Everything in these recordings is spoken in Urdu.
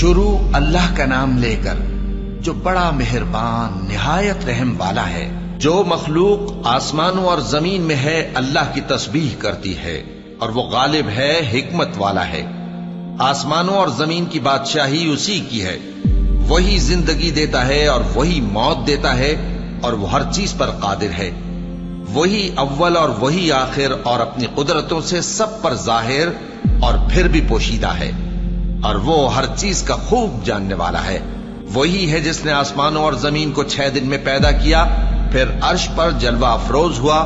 شروع اللہ کا نام لے کر جو بڑا مہربان نہایت رحم والا ہے۔ جو مخلوق آسمانوں اور زمین میں ہے اللہ کی تسبیح کرتی ہے اور وہ غالب ہے، حکمت والا ہے۔ آسمانوں اور زمین کی بادشاہی اسی کی ہے، وہی زندگی دیتا ہے اور وہی موت دیتا ہے اور وہ ہر چیز پر قادر ہے۔ وہی اول اور وہی آخر اور اپنی قدرتوں سے سب پر ظاہر اور پھر بھی پوشیدہ ہے، اور وہ ہر چیز کا خوب جاننے والا ہے۔ وہی ہے جس نے آسمانوں اور زمین کو 6 دن میں پیدا کیا، پھر عرش پر جلوہ افروز ہوا۔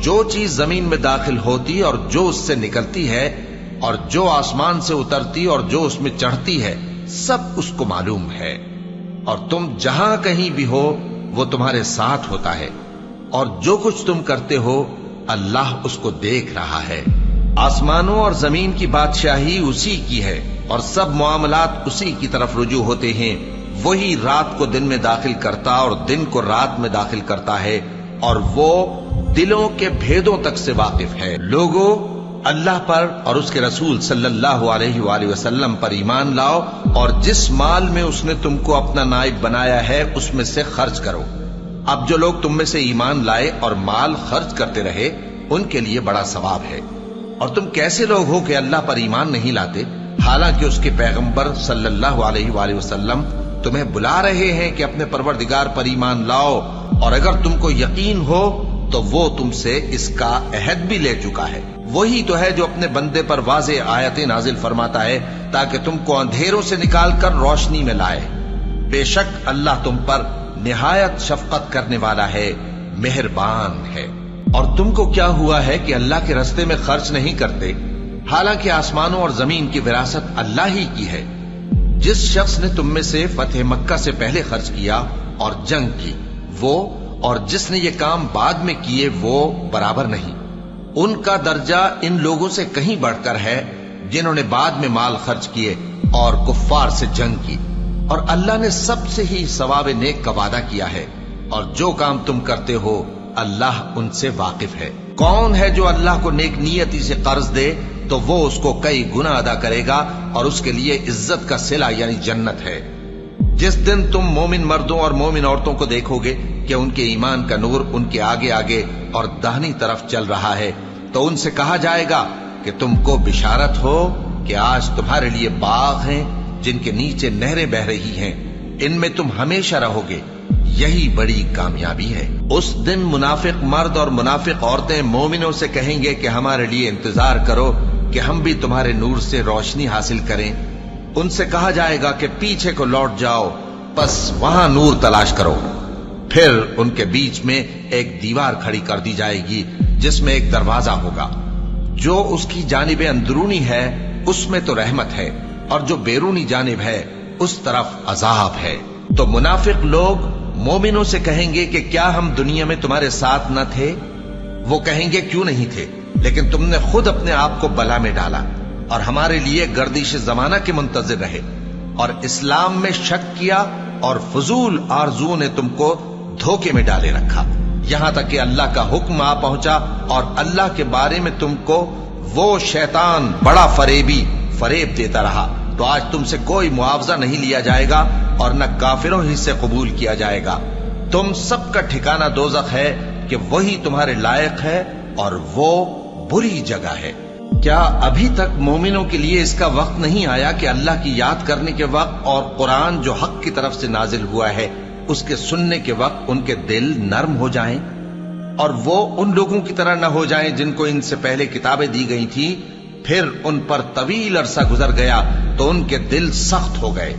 جو چیز زمین میں داخل ہوتی اور جو اس سے نکلتی ہے، اور جو آسمان سے اترتی اور جو اس میں چڑھتی ہے، سب اس کو معلوم ہے۔ اور تم جہاں کہیں بھی ہو وہ تمہارے ساتھ ہوتا ہے، اور جو کچھ تم کرتے ہو اللہ اس کو دیکھ رہا ہے۔ آسمانوں اور زمین کی بادشاہی اسی کی ہے، اور سب معاملات اسی کی طرف رجوع ہوتے ہیں۔ وہی رات کو دن میں داخل کرتا اور دن کو رات میں داخل کرتا ہے، اور وہ دلوں کے بھیدوں تک سے واقف ہے۔ لوگوں، اللہ پر اور اس کے رسول صلی اللہ علیہ وآلہ وسلم پر ایمان لاؤ، اور جس مال میں اس نے تم کو اپنا نائب بنایا ہے اس میں سے خرچ کرو۔ اب جو لوگ تم میں سے ایمان لائے اور مال خرچ کرتے رہے ان کے لیے بڑا ثواب ہے۔ اور تم کیسے لوگ ہو کہ اللہ پر ایمان نہیں لاتے، حالانکہ اس کے پیغمبر صلی اللہ علیہ وآلہ وسلم تمہیں بلا رہے ہیں کہ اپنے پروردگار پر ایمان لاؤ، اور اگر تم کو یقین ہو تو وہ تم سے اس کا عہد بھی لے چکا ہے۔ وہی تو ہے جو اپنے بندے پر واضح آیتیں نازل فرماتا ہے تاکہ تم کو اندھیروں سے نکال کر روشنی میں لائے۔ بے شک اللہ تم پر نہایت شفقت کرنے والا ہے، مہربان ہے۔ اور تم کو کیا ہوا ہے کہ اللہ کے راستے میں خرچ نہیں کرتے، حالانکہ آسمانوں اور زمین کی وراثت اللہ ہی کی ہے۔ جس شخص نے تم میں سے فتح مکہ سے پہلے خرچ کیا اور جنگ کی، وہ اور جس نے یہ کام بعد میں کیے وہ برابر نہیں۔ ان کا درجہ ان لوگوں سے کہیں بڑھ کر ہے جنہوں نے بعد میں مال خرچ کیے اور کفار سے جنگ کی، اور اللہ نے سب سے ہی ثواب نیک کا وعدہ کیا ہے، اور جو کام تم کرتے ہو اللہ ان سے واقف ہے۔ کون ہے جو اللہ کو نیک نیتی سے قرض دے تو وہ اس کو کئی گنا ادا کرے گا، اور اس کے لیے عزت کا صلہ یعنی جنت ہے۔ جس دن تم مومن مردوں اور مومن عورتوں کو دیکھو گے کہ ان کے ایمان کا نور ان کے آگے آگے اور داہنی طرف چل رہا ہے، تو ان سے کہا جائے گا کہ تم کو بشارت ہو کہ آج تمہارے لیے باغ ہیں جن کے نیچے نہریں بہ رہی ہیں، ان میں تم ہمیشہ رہو گے، یہی بڑی کامیابی ہے۔ اس دن منافق مرد اور منافق عورتیں مومنوں سے کہیں گے کہ ہمارے لیے انتظار کرو کہ ہم بھی تمہارے نور سے روشنی حاصل کریں۔ ان سے کہا جائے گا کہ پیچھے کو لوٹ جاؤ، پس وہاں نور تلاش کرو۔ پھر ان کے بیچ میں ایک دیوار کھڑی کر دی جائے گی جس میں ایک دروازہ ہوگا، جو اس کی جانب اندرونی ہے اس میں تو رحمت ہے، اور جو بیرونی جانب ہے اس طرف عذاب ہے۔ تو منافق لوگ مومنوں سے کہیں گے کہ کیا ہم دنیا میں تمہارے ساتھ نہ تھے؟ وہ کہیں گے کیوں نہیں تھے، لیکن تم نے خود اپنے آپ کو بلا میں ڈالا اور ہمارے لیے گردش زمانہ کے منتظر رہے، اور اسلام میں شک کیا، اور فضول آرزو نے تم کو دھوکے میں ڈالے رکھا، یہاں تک کہ اللہ کا حکم آ پہنچا، اور اللہ کے بارے میں تم کو وہ شیطان بڑا فریب دیتا رہا۔ تو آج تم سے کوئی معاوضہ نہیں لیا جائے گا، اور نہ کافروں ہی سے قبول کیا جائے گا۔ تم سب کا ٹھکانہ دوزخ ہے کہ وہی تمہارے لائق ہے، اور وہ بری جگہ ہے۔ کیا ابھی تک مومنوں کے لیے اس کا وقت نہیں آیا کہ اللہ کی یاد کرنے کے وقت اور قرآن جو حق کی طرف سے نازل ہوا ہے اس کے سننے کے وقت ان کے دل نرم ہو جائیں، اور وہ ان لوگوں کی طرح نہ ہو جائیں جن کو ان سے پہلے کتابیں دی گئی تھیں، پھر ان پر طویل عرصہ گزر گیا تو ان کے دل سخت ہو گئے،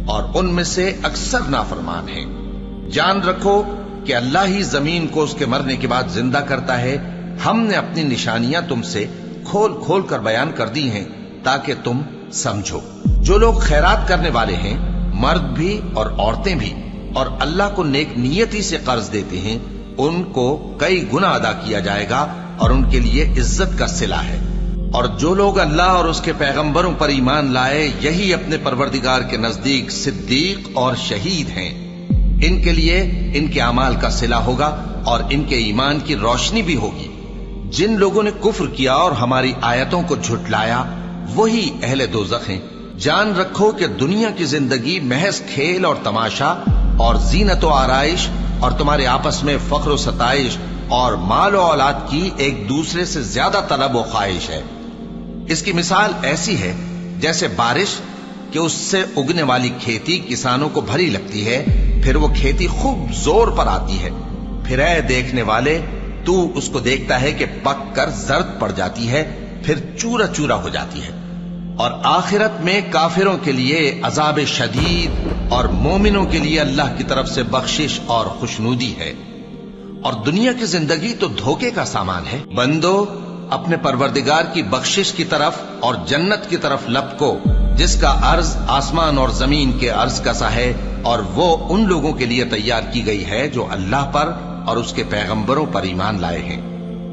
اور ان میں سے اکثر نافرمان ہیں۔ جان رکھو کہ اللہ ہی زمین کو اس کے مرنے کے بعد زندہ کرتا ہے۔ ہم نے اپنی نشانیاں تم سے کھول کھول کر بیان کر دی ہیں تاکہ تم سمجھو۔ جو لوگ خیرات کرنے والے ہیں، مرد بھی اور عورتیں بھی، اور اللہ کو نیک نیتی سے قرض دیتے ہیں، ان کو کئی گنا ادا کیا جائے گا، اور ان کے لیے عزت کا صلہ ہے۔ اور جو لوگ اللہ اور اس کے پیغمبروں پر ایمان لائے، یہی اپنے پروردگار کے نزدیک صدیق اور شہید ہیں۔ ان کے لیے ان کے اعمال کا صلہ ہوگا، اور ان کے ایمان کی روشنی بھی ہوگی۔ جن لوگوں نے کفر کیا اور ہماری آیتوں کو جھٹلایا، وہی اہل دوزخ ہیں، جان رکھو کہ دنیا کی زندگی محض کھیل اور تماشا اور زینت و آرائش اور تمہارے آپس میں فخر و ستائش اور مال و اولاد کی ایک دوسرے سے زیادہ طلب و خواہش ہے۔ اس کی مثال ایسی ہے جیسے بارش کہ اس سے اگنے والی کھیتی کسانوں کو بھری لگتی ہے، پھر وہ کھیتی خوب زور پر آتی ہے، پھر اے دیکھنے والے تو اس کو دیکھتا ہے کہ پک کر زرد پڑ جاتی ہے، پھر چورا چورا ہو جاتی ہے۔ اور آخرت میں کافروں کے لیے عذاب شدید اور مومنوں کے لیے اللہ کی طرف سے بخشش اور خوشنودی ہے۔ اور دنیا کی زندگی تو دھوکے کا سامان ہے۔ بندو اپنے پروردگار کی بخشش کی طرف اور جنت کی طرف لپکو جس کا عرض آسمان اور زمین کے عرض کا سا ہے، اور وہ ان لوگوں کے لیے تیار کی گئی ہے جو اللہ پر اور اس کے پیغمبروں پر ایمان لائے ہیں۔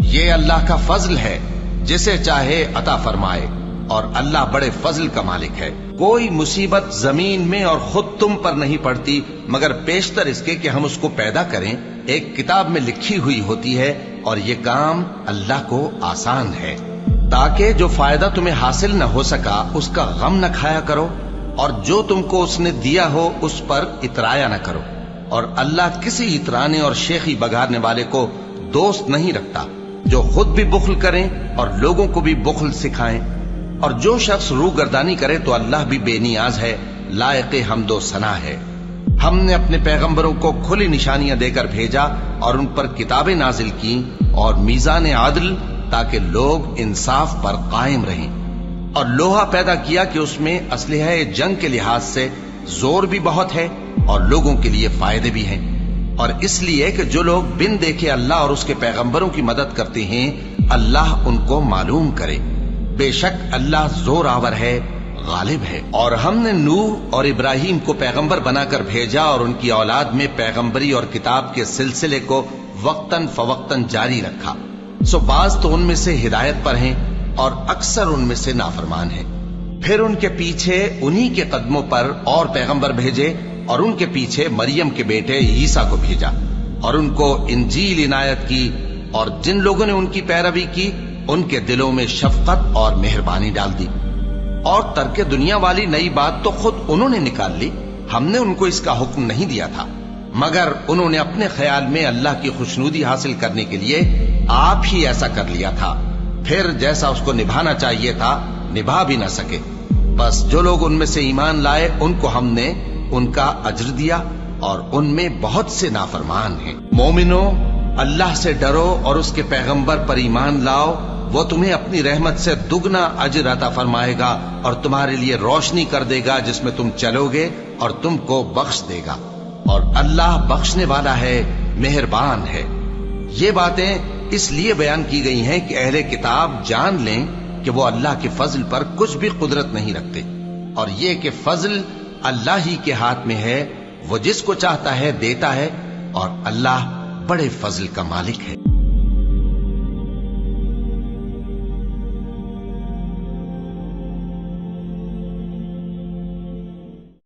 یہ اللہ کا فضل ہے، جسے چاہے عطا فرمائے، اور اللہ بڑے فضل کا مالک ہے۔ کوئی مصیبت زمین میں اور خود تم پر نہیں پڑتی مگر پیشتر اس کے کہ ہم اس کو پیدا کریں ایک کتاب میں لکھی ہوئی ہوتی ہے، اور یہ کام اللہ کو آسان ہے۔ تاکہ جو فائدہ تمہیں حاصل نہ ہو سکا اس کا غم نہ کھایا کرو، اور جو تم کو اس نے دیا ہو اس پر اترایا نہ کرو۔ اور اللہ کسی اترانے اور شیخی بگارنے والے کو دوست نہیں رکھتا، جو خود بھی بخل کریں اور لوگوں کو بھی بخل سکھائیں۔ اور جو شخص روح گردانی کرے تو اللہ بھی بے نیاز ہے، لائق حمد و ثنا ہے۔ ہم نے اپنے پیغمبروں کو کھلی نشانیاں دے کر بھیجا اور ان پر کتابیں نازل کی اور میزان عدل، تاکہ لوگ انصاف پر قائم رہیں۔ اور لوہا پیدا کیا کہ اس میں اسلحہ جنگ کے لحاظ سے زور بھی بہت ہے اور لوگوں کے لیے فائدے بھی ہیں، اور اس لیے کہ جو لوگ بن دیکھے اللہ اور اس کے پیغمبروں کی مدد کرتے ہیں اللہ ان کو معلوم کرے۔ بے شک اللہ زور آور ہے، غالب ہے۔ اور ہم نے نوح اور ابراہیم کو پیغمبر بنا کر بھیجا اور ان کی اولاد میں پیغمبری اور کتاب کے سلسلے کو وقتاً فوقتاً جاری رکھا، سو بعض تو ان میں سے ہدایت پر ہیں اور اکثر ان میں سے نافرمان ہیں۔ پھر ان کے پیچھے انہی کے قدموں پر اور پیغمبر بھیجے، اور ان کے پیچھے مریم کے بیٹے عیسیٰ کو بھیجا، اور ان کو انجیل عنایت کی، اور جن لوگوں نے ان کی پیروی کی ان کے دلوں میں شفقت اور مہربانی ڈال دی۔ اور ترک دنیا والی نئی بات تو خود انہوں نے نکال لی، ہم نے ان کو اس کا حکم نہیں دیا تھا، مگر انہوں نے اپنے خیال میں اللہ کی خوشنودی حاصل کرنے کے لیے آپ ہی ایسا کر لیا تھا، پھر جیسا اس کو نبھانا چاہیے تھا نبھا بھی نہ سکے۔ بس جو لوگ ان میں سے ایمان لائے ان کو ہم نے ان کا اجر دیا، اور ان میں بہت سے نافرمان ہیں۔ مومنو اللہ سے ڈرو اور اس کے پیغمبر پر ایمان لاؤ، وہ تمہیں اپنی رحمت سے دگنا اجر عطا فرمائے گا اور تمہارے لیے روشنی کر دے گا جس میں تم چلو گے، اور تم کو بخش دے گا، اور اللہ بخشنے والا ہے، مہربان ہے۔ یہ باتیں اس لیے بیان کی گئی ہیں کہ اہل کتاب جان لیں کہ وہ اللہ کے فضل پر کچھ بھی قدرت نہیں رکھتے، اور یہ کہ فضل اللہ ہی کے ہاتھ میں ہے، وہ جس کو چاہتا ہے دیتا ہے، اور اللہ بڑے فضل کا مالک ہے۔